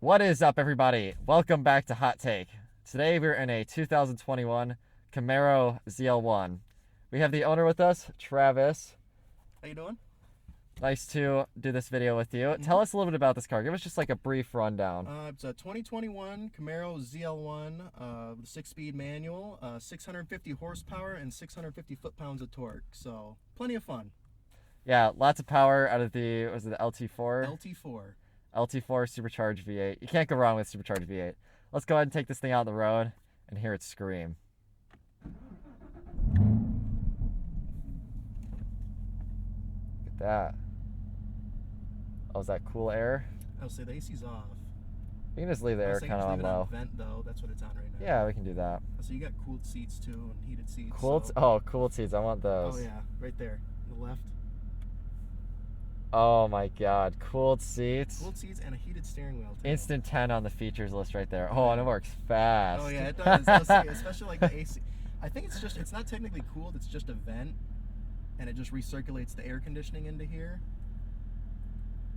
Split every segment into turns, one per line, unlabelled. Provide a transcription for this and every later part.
What is up, everybody? Welcome back to Hot Take. Today we're in a 2021 Camaro ZL1. We have the owner with us, Travis.
How you doing?
Nice to do this video with you. Tell us a little bit about this car. Give us just like a brief rundown.
It's a 2021 Camaro ZL1 with a 6-speed manual, 650 horsepower and 650 foot-pounds of torque. So plenty of fun.
Yeah, lots of power out of the, was it the LT4?
LT4.
LT4 Supercharged V8. You can't go wrong with Supercharged V8. Let's go ahead and take this thing out on the road and hear it scream. Look at that. Oh, is that cool air?
I'll say the AC's off.
We can just leave the air kind of on low.
Vent though, that's what it's on right now.
Yeah, we can do that.
So you got cooled seats too and heated seats.
Cooled?
So...
Oh, cooled seats. I want those.
Oh yeah, right there, on the left.
Oh my God, cooled seats.
Cooled seats and a heated steering wheel too.
Instant 10 on the features list right there. Oh, and it works fast.
Oh yeah, it does. Especially like the AC. I think it's not technically cooled. It's just a vent, and it just recirculates the air conditioning into here.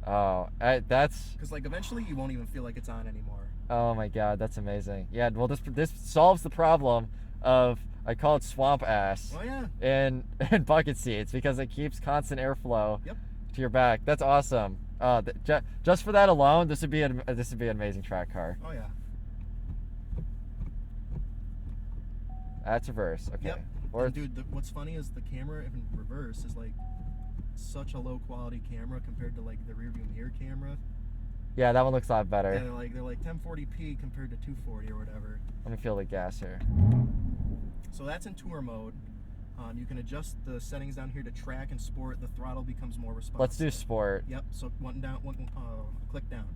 Oh, that's...
Because like eventually you won't even feel like it's on anymore.
Oh my God, that's amazing. Yeah, well this solves the problem of, I call it swamp ass.
Oh yeah.
In bucket seats, because it keeps constant airflow.
Yep.
To your back. That's awesome. Just for that alone, this would be an amazing track car.
Oh yeah.
That's reverse. Okay.
Yep. And dude, what's funny is the camera in reverse is like such a low quality camera compared to like the rear view mirror camera.
Yeah, that one looks a lot better.
Yeah, they're like 1040p compared to 240 or whatever.
Let me feel the gas here.
So that's in tour mode. You can adjust the settings down here to track and sport. The throttle becomes more responsive.
Let's do sport.
Yep. So click down.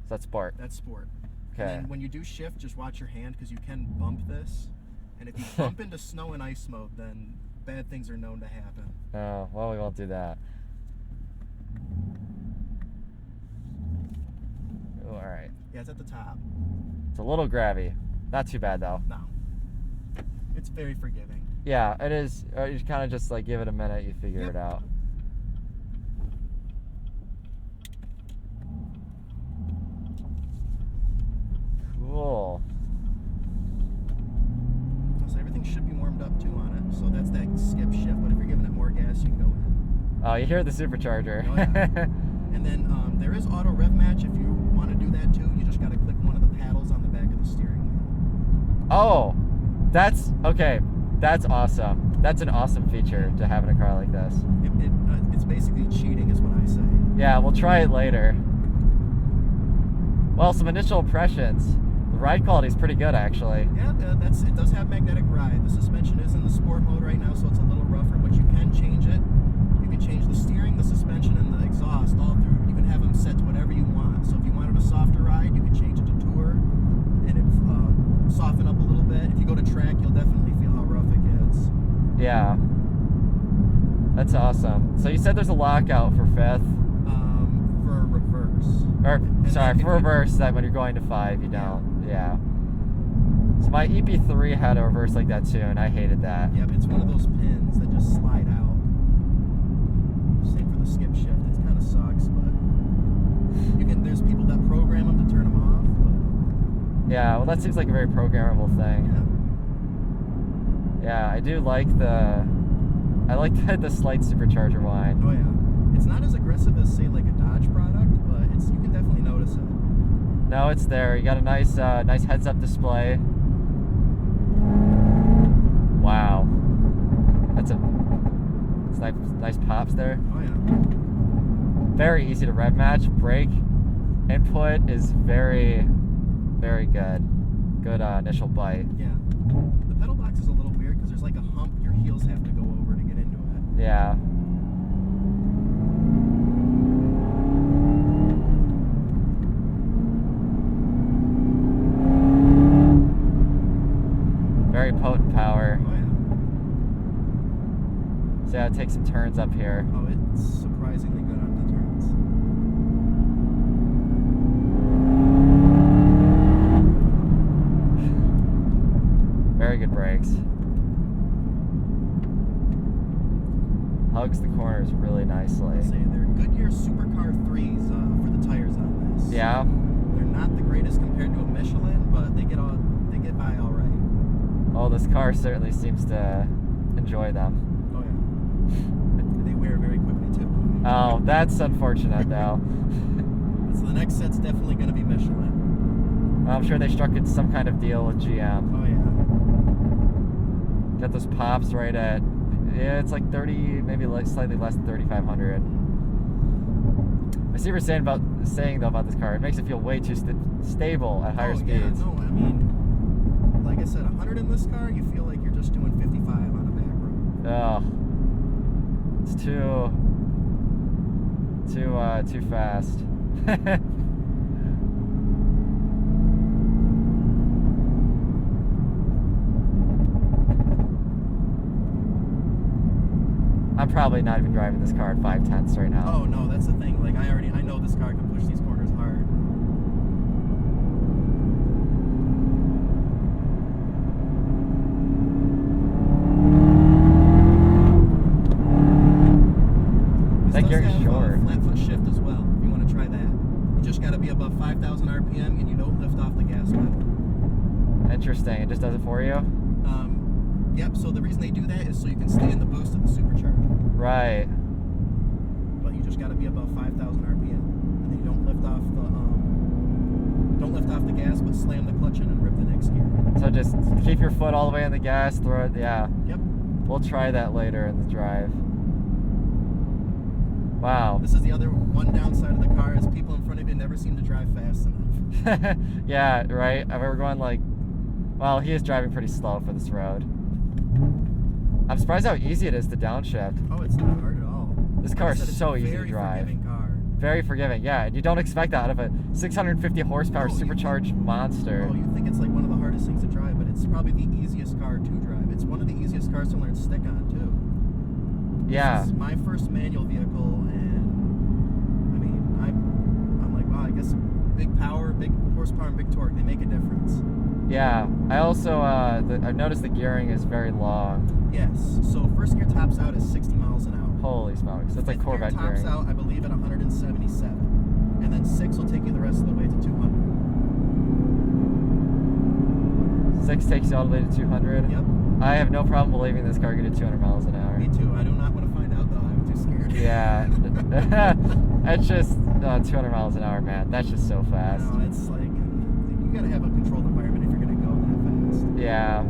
So that's sport.
That's sport.
Okay.
And then when you do shift, just watch your hand because you can bump this. And if you bump into snow and ice mode, then bad things are known to happen.
Oh, well, we won't do that. Oh, all right.
Yeah, it's at the top.
It's a little grabby. Not too bad, though.
No. It's very forgiving.
Yeah, it is. You kind of just like give it a minute, you figure it out. Cool.
So everything should be warmed up too on it. So that's that skip shift, but if you're giving it more gas, you can go in.
Oh, you hear the supercharger.
Oh, yeah. And then there is auto rev match if you want to do that too. You just got to click one of the paddles on the back of the steering wheel.
Oh, that's okay. That's awesome. That's an awesome feature to have in a car like this.
It's basically cheating is what I say.
Yeah, we'll try it later. Well, some initial impressions. The ride quality is pretty good, actually.
Yeah, it does have magnetic ride. The suspension is in the sport mode right now, so it's a little rougher, but you can change it. You can change the steering, the suspension, and the exhaust all through. You can have them set to whatever you want. So if you wanted a softer ride, you can change it to tour, and it soften up a little bit. If you go to track, you'll definitely feel how rough it gets.
Yeah. That's awesome. So you said there's a lockout for fifth?
For reverse.
Or, sorry, for reverse, that when you're going to 5, you don't. Yeah. So my EP3 had a reverse like that too, and I hated that.
Yeah, it's one of those pins that just slide out. Same for the skip shift. It kind of sucks, but there's people that program them to turn them off. But...
Yeah, well that seems like a very programmable thing. Yeah, I do like the slight supercharger whine.
Oh yeah. It's not as aggressive as say like a Dodge product, but you can definitely notice it.
No, it's there. You got a nice heads-up display. Wow. It's nice pops there.
Oh yeah.
Very easy to rev match. Brake input is very, very good. Good initial bite.
Yeah. The pedal box is a little weird because there's like a hump your heels have to go over to get into it.
Yeah. Very potent power.
Oh yeah.
So yeah, take some turns up here.
Oh, it's surprisingly good on the turns.
Very good brakes. Hugs the corners really nicely.
Say they're Goodyear Supercar 3s for the tires on this.
Yeah.
They're not the greatest as compared to a Michelin, but they get by all right.
Oh, this car certainly seems to enjoy them.
Oh yeah. They wear very quickly too.
Oh, that's unfortunate though.
So the next set's definitely going to be Michelin.
I'm sure they struck some kind of deal with GM.
Oh yeah.
Got those pops right at, yeah, it's like 30, maybe slightly less than 3,500. I see what you're saying though about this car. It makes it feel way too stable at higher speeds.
Yeah, no, I mean, like I said, 100 in this car, you feel like you're just doing 55 on a back road.
Oh, it's too fast. I'm probably not even driving this car at 5/10 right now.
Oh no, that's the thing. Like I know this car can push these corners hard.
That gearing's short.
Flat foot shift as well. If you want to try that, you just got to be above 5,000 RPM and you don't lift off the gas pedal.
Interesting. It just does it for you.
Yep. So the reason they do that is so you can stay in the boost of the supercharger.
Right.
But you just got to be above 5,000 RPM, and then you don't lift off the gas, but slam the clutch in and rip the next gear.
So just keep your foot all the way on the gas, throw it. Yeah.
Yep.
We'll try that later in the drive. Wow.
This is the other one downside of the car is people in front of you never seem to drive fast enough.
Yeah. Right. We're going like, well, he is driving pretty slow for this road. I'm surprised how easy it is to downshift.
Oh, it's not hard at all.
This car is so easy to drive.
Very forgiving car.
Very forgiving, yeah. And you don't expect that out of a 650 horsepower supercharged monster.
Oh, you think it's like one of the hardest things to drive, but it's probably the easiest car to drive. It's one of the easiest cars to learn stick on, too.
Yeah.
This is my first manual vehicle, and I mean, I'm like, wow, I guess big power, big horsepower, and big torque, they make a difference.
Yeah. I also, I've noticed the gearing is very long.
Yes. So first gear tops out at 60 miles an hour.
Holy smokes. That's like Corvette
gear tops
gearing.
out, I believe, at 177. And then 6 will take you the rest of the way to 200.
6 takes you all the way to 200?
Yep.
I have no problem believing this car can do 200 miles an hour.
Me too. I do not want to find out, though. I'm too scared.
Yeah. That's just 200 miles an hour, man. That's just so fast.
No, it's like, you got to have a controlled environment if you're going to go that fast.
Yeah.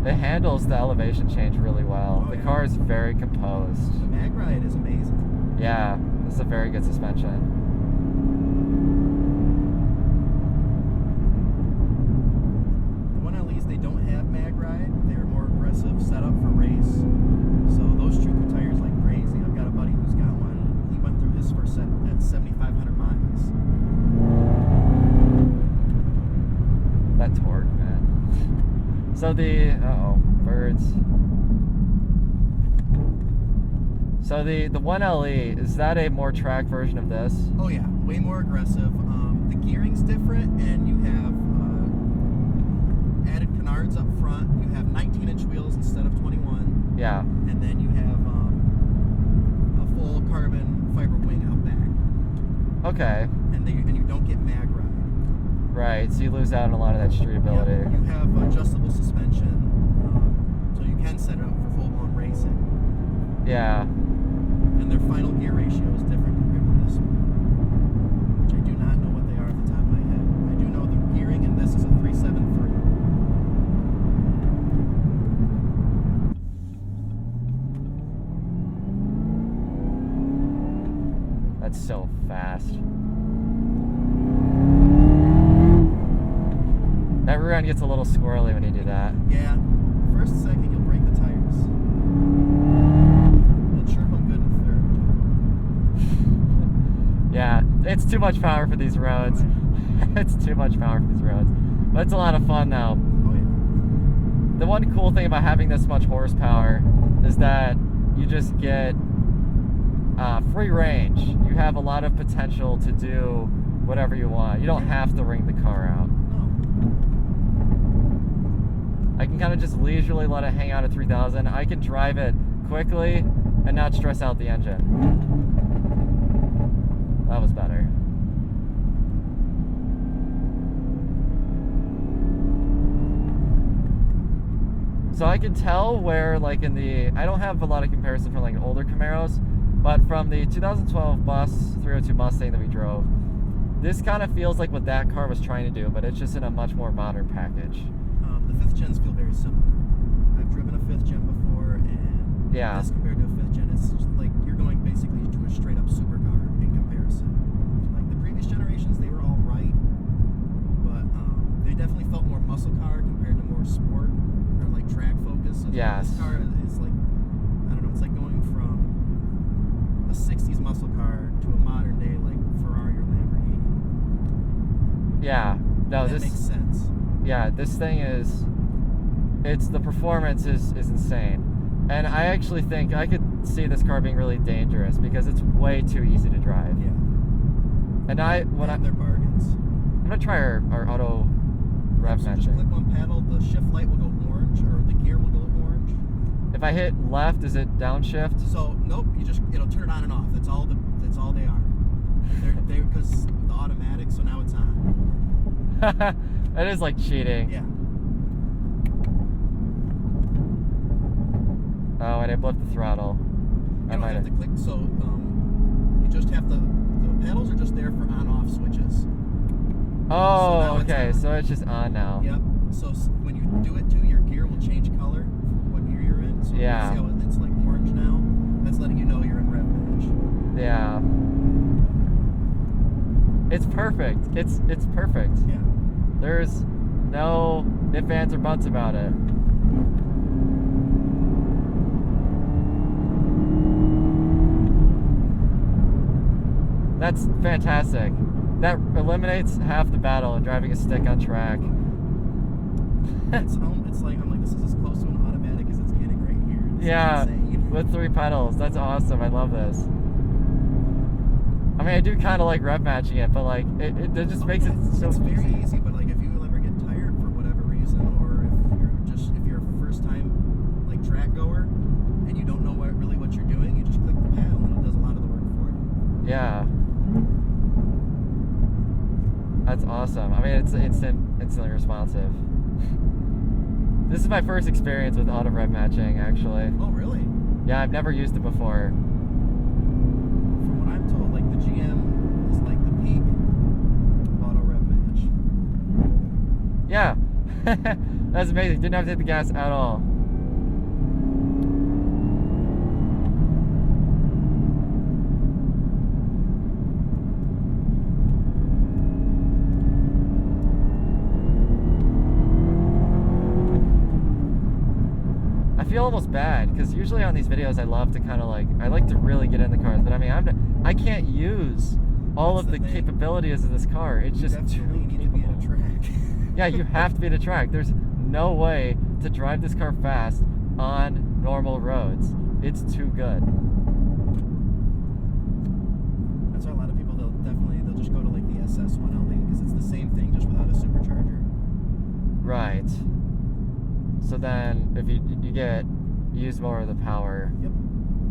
It handles the elevation change really well.
Oh,
the
yeah.
car is very composed.
The mag ride is amazing.
Yeah, this is a very good suspension.
The 1LEs, they don't have mag ride. They're more aggressive setup for race. So those chew through tires like crazy. I've got a buddy who's got one. He went through his first set at 7,500 miles.
That torque, man. So the, birds. So the 1LE, is that a more track version of this?
Oh yeah, way more aggressive. The gearing's different, and you have added canards up front. You have 19-inch wheels instead of 21.
Yeah.
And then you have a full carbon fiber wing out back.
Okay.
And you don't get mag ride.
Right, so you lose out on a lot of that streetability.
Yeah, you have adjustable suspension, so you can set it up for full-blown racing.
Yeah.
And their final gear ratio is different compared to this one, which I do not know what they are off the top of my head. I do know the gearing in this is a 373.
That's so fast. That rear end gets a little squirrely when you do that.
Yeah, first and second you'll break the tires. You'll chirp them good in third.
Yeah, it's too much power for these roads. It's too much power for these roads. But it's a lot of fun though.
Oh yeah.
The one cool thing about having this much horsepower is that you just get free range. You have a lot of potential to do whatever you want. You don't have to wring the car out. I can kind of just leisurely let it hang out at 3,000. I can drive it quickly and not stress out the engine. That was better. So I can tell where, like, in the, I don't have a lot of comparison from like older Camaros, but from the 2012 Bus 302 Mustang that we drove, this kind of feels like what that car was trying to do, but it's just in a much more modern package.
The 5th gens feel very similar. I've driven a 5th gen before, and
Yeah.
this compared to a 5th gen, it's just like you're going basically to a straight up supercar in comparison. Like the previous generations, they were all right, but they definitely felt more muscle car compared to more sport or like track focus. So
Yes.
This car is like, I don't know, it's like going from a 60s muscle car to a modern day like Ferrari or Lamborghini.
Yeah. No,
That makes sense.
Yeah, this thing is, the performance is insane. And I actually think I could see this car being really dangerous because it's way too easy to drive.
Yeah.
And
they're bargains.
I'm gonna try our auto rev
So
matching.
just click one pedal, the shift light will go orange, or the gear will go orange.
If I hit left, is it downshift?
So nope, it'll turn it on and off. That's all they are. They're because the automatic, so now it's on.
That is like cheating.
Yeah.
Oh, and I blipped the throttle.
You don't have to click. So you just have the pedals are just there for on-off switches.
Oh,
So
okay. So it's just on now.
Yep. So when you do it too, your gear will change color for what gear you're in. So
Yeah.
you see how it's like orange now? That's letting you know you're in Rev Match.
Yeah. It's perfect. It's perfect.
Yeah.
There's no ifs, ands, or buts about it. That's fantastic. That eliminates half the battle in driving a stick on track.
It's like I'm like, this is as close to an automatic as it's getting right here. This
Yeah,
is insane.
with 3 pedals. That's awesome. I love this. I mean, I do kind of like rev matching it, but like it just makes it so
It's very
easy.
easy, but like if you ever get tired for whatever reason, or if you're a first time like track goer and you don't know really what you're doing, you just click the paddle and it does a lot of the work for you.
Yeah. That's awesome. I mean, it's instantly responsive. This is my first experience with auto rev matching, actually.
Oh, really?
Yeah, I've never used it before.
From what I'm told, like the GM is like the peak of auto rev match.
Yeah. That's amazing. Didn't have to hit the gas at all. I feel almost bad because usually on these videos I love to kind of I like to really get in the cars, but I mean I can't use all
That's
of the
the thing.
capabilities of this car. It's
You
just too
definitely need to be at a
capable.
track.
Yeah, you have to be at a track. There's no way to drive this car fast on normal roads. It's too good.
That's why a lot of people they'll just go to like the SS1LE because it's the same thing just without a supercharger.
Right. So then if you use more of the power
Yep.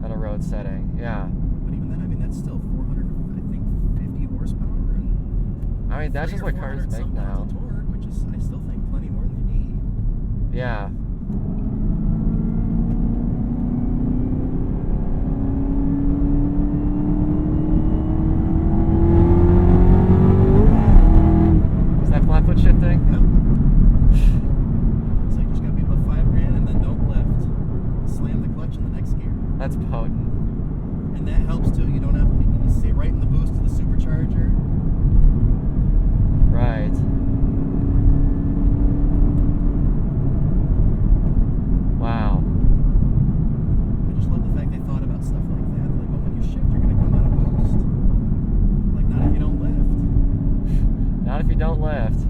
at a road setting. Yeah.
But even then, I mean that's still 400, I think 50 horsepower and
I mean that's just what cars make now.
Torque, which is I still think plenty more than you need.
Yeah. Is that flat foot shifting?
Yep. So you just gotta be above $5,000 and then don't lift. Slam the clutch in the next gear.
That's potent.
And that helps too. You don't have you stay right in the boost of the supercharger.
Right. Wow.
I just love the fact they thought about stuff like that. Like, well, when you shift, you're gonna come out of boost. Like, not if you don't lift.
Not if you don't lift.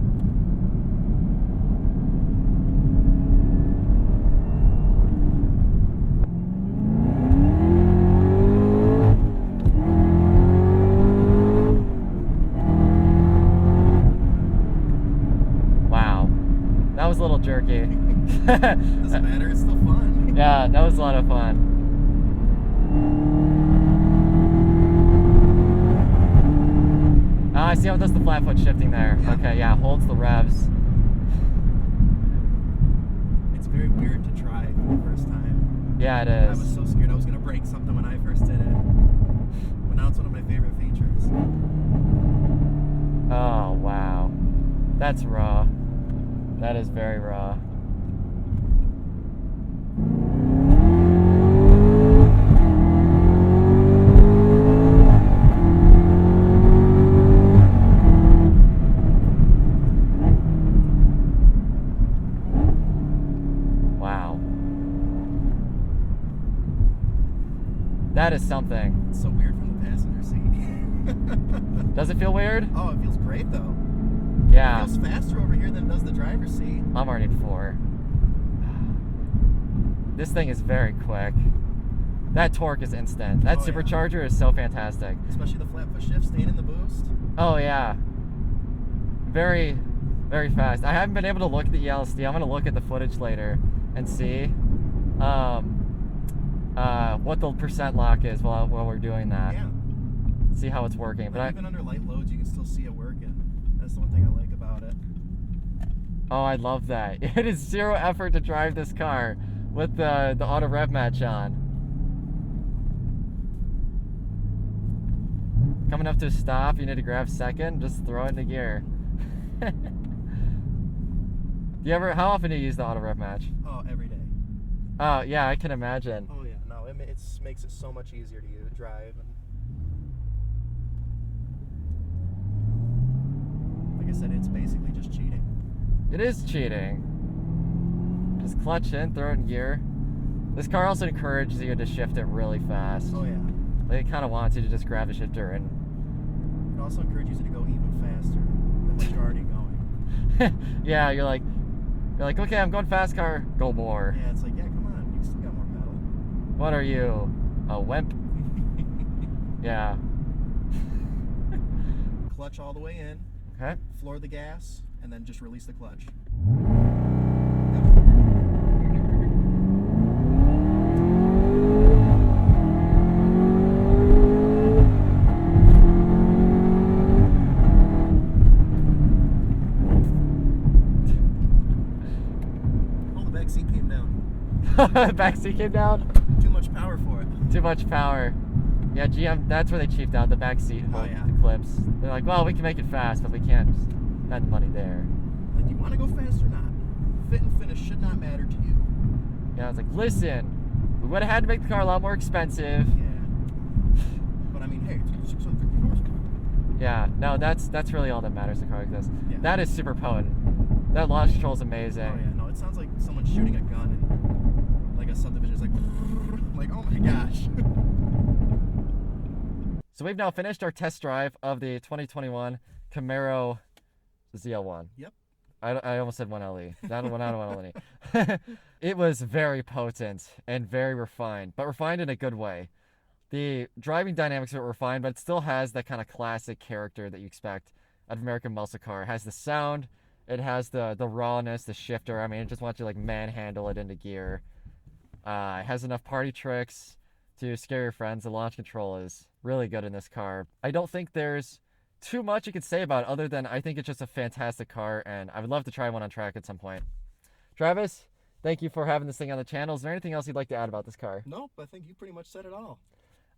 Wow. That was a little jerky.
Doesn't matter. It's still fun.
Yeah, that was a lot of fun. I see how it does the flat foot shifting there.
Yeah.
Okay, yeah, holds the revs.
It's very weird to try
Yeah, it
I
is.
was so scared I was gonna break something when I first did it. But now it's one of my favorite features.
Oh, wow. That's raw. That is very raw. Wow. That is something.
It's so weird from the passenger seat.
Does it feel weird?
Oh, it feels great though.
Yeah.
It feels faster over here than it does the driver's seat.
I'm already at 4. This thing is very quick. That torque is instant. That
Oh, yeah.
supercharger is so fantastic.
Especially the flat foot shift, staying in the boost.
Oh yeah. Very, very fast. I haven't been able to look at the ELSD. I'm gonna look at the footage later and see what the percent lock is while we're doing that.
Yeah.
See how it's working. But
Even under light loads, you can still see it working. That's the one thing I like about it.
oh, I love that. It is 0 effort to drive this car with the auto rev match on. Coming up to a stop, you need to grab second, just throw it into gear. How often do you use the auto rev match?
Oh, every day.
Oh, yeah, I can imagine.
Oh yeah, no, it makes it so much easier to drive. And like I said, it's basically just cheating.
It is cheating. Just clutch in, throw it in gear. This car also encourages you to shift it really fast.
Oh yeah.
Like it kind of wants you to just grab the shifter and...
It also encourages you to go even faster than what you're already going.
yeah, you're like, okay, I'm going fast, car. Go more.
Yeah, it's like, yeah, come on, you still got more pedal.
What are you, a wimp? Yeah.
Clutch all the way in.
Okay.
Floor the gas, and then just release the clutch.
Back seat came down?
Too much power for it.
Too much power. Yeah, GM, that's where they cheaped out, the back seat the clips. They're like, well, we can make it fast, but we can't spend the money there.
Like, do you want to go fast or not? Fit and finish should not matter to you.
Yeah, I was like, listen, we would have had to make the car a lot more expensive.
Yeah. But I mean, hey, it's 650 horsepower.
Yeah, no, that's really all that matters in a car like this.
Yeah.
That is super potent. That launch control is amazing.
Oh yeah, no, it sounds like someone shooting a gun and like a subdivision is like oh my gosh.
So we've now finished our test drive of the 2021 Camaro ZL1.
Yep.
I almost said 1LE. That one out of 1LE. It was very potent and very refined, but refined in a good way. The driving dynamics are refined, but it still has that kind of classic character that you expect out of American muscle car. It has the sound, it has the rawness, the shifter. I mean, it just wants you to like manhandle it into gear. It has enough party tricks to scare your friends. The launch control is really good in this car. I don't think there's too much you could say about it other than I think it's just a fantastic car, and I would love to try one on track at some point. Travis, thank you for having this thing on the channel. Is there anything else you'd like to add about this car?
Nope, I think you pretty much said it all.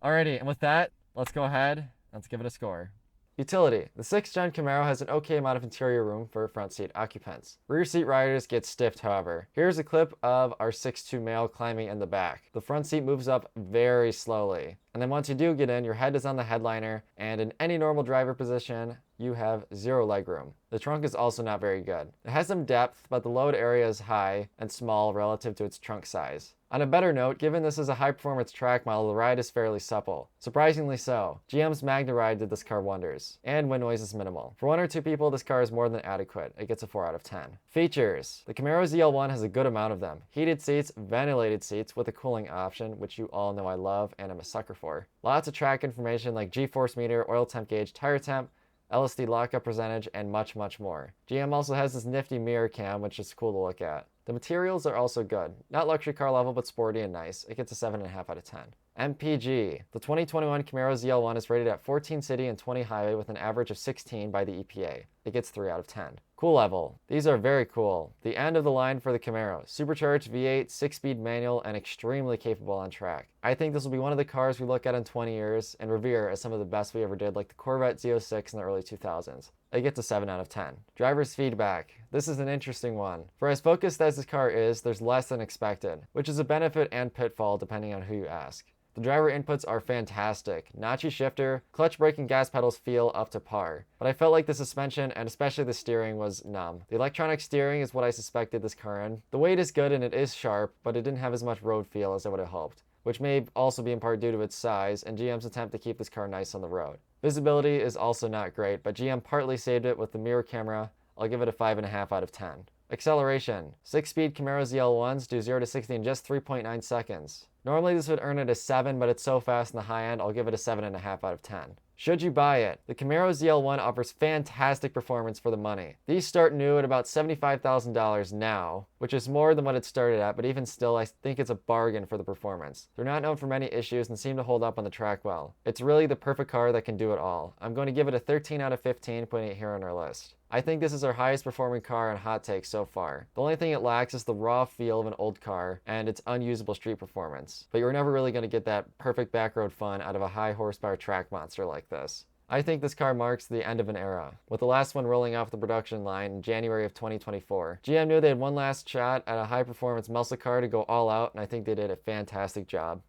Alrighty, and with that, let's go ahead and let's give it a score. Utility. The 6th gen Camaro has an okay amount of interior room for front seat occupants. Rear seat riders get stiffed, however. Here's a clip of our 6'2" male climbing in the back. The front seat moves up very slowly. And then once you do get in, your head is on the headliner, and in any normal driver position, you have 0 legroom. The trunk is also not very good. It has some depth, but the load area is high and small relative to its trunk size. On a better note, given this is a high-performance track model, the ride is fairly supple. Surprisingly so. GM's Magna Ride did this car wonders, and wind noise is minimal. For 1 or 2 people, this car is more than adequate. It gets a 4 out of 10. Features. The Camaro ZL1 has a good amount of them. Heated seats, ventilated seats with a cooling option, which you all know I love and I'm a sucker for. Lots of track information like G-force meter, oil temp gauge, tire temp, LSD lockup percentage, and much, much more. GM also has this nifty mirror cam, which is cool to look at. The materials are also good. Not luxury car level, but sporty and nice. It gets a 7.5 out of 10. MPG. The 2021 Camaro ZL1 is rated at 14 city and 20 highway with an average of 16 by the EPA. it gets 3 out of 10. Cool level. These are very cool. The end of the line for the Camaro. Supercharged V8, 6-speed manual, and extremely capable on track. I think this will be one of the cars we look at in 20 years and revere as some of the best we ever did, like the Corvette Z06 in the early 2000s. It gets a 7 out of 10. Driver's feedback. This is an interesting one. For as focused as this car is, there's less than expected, which is a benefit and pitfall depending on who you ask. The driver inputs are fantastic. Notchy shifter, clutch brake and gas pedals feel up to par. But I felt like the suspension and especially the steering was numb. The electronic steering is what I suspected this car in. The weight is good and it is sharp, but it didn't have as much road feel as I would have hoped, which may also be in part due to its size and GM's attempt to keep this car nice on the road. Visibility is also not great, but GM partly saved it with the mirror camera. I'll give it a 5.5 out of 10. Acceleration. 6-speed Camaro ZL1s do 0 to 60 in just 3.9 seconds. Normally this would earn it a 7, but it's so fast in the high end, I'll give it a 7.5 out of 10. Should you buy it? The Camaro ZL1 offers fantastic performance for the money. These start new at about $75,000 now, which is more than what it started at, but even still I think it's a bargain for the performance. They're not known for many issues and seem to hold up on the track well. It's really the perfect car that can do it all. I'm going to give it a 13 out of 15, putting it here on our list. I think this is our highest performing car on Hot Take so far. The only thing it lacks is the raw feel of an old car and its unusable street performance. But you're never really going to get that perfect backroad fun out of a high horsepower track monster like this. I think this car marks the end of an era, with the last one rolling off the production line in January of 2024. GM knew they had one last shot at a high performance muscle car to go all out, and I think they did a fantastic job.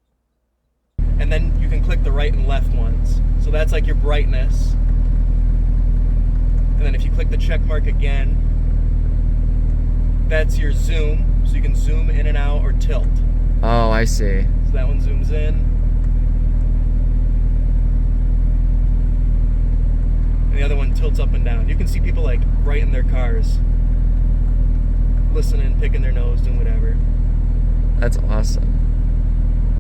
And then you can click the right and left ones. So that's like your brightness. And then if you click the check mark again, that's your zoom. So you can zoom in and out or tilt.
Oh, I see.
So that one zooms in. And the other one tilts up and down. You can see people like right in their cars, listening, picking their nose, doing whatever.
That's awesome.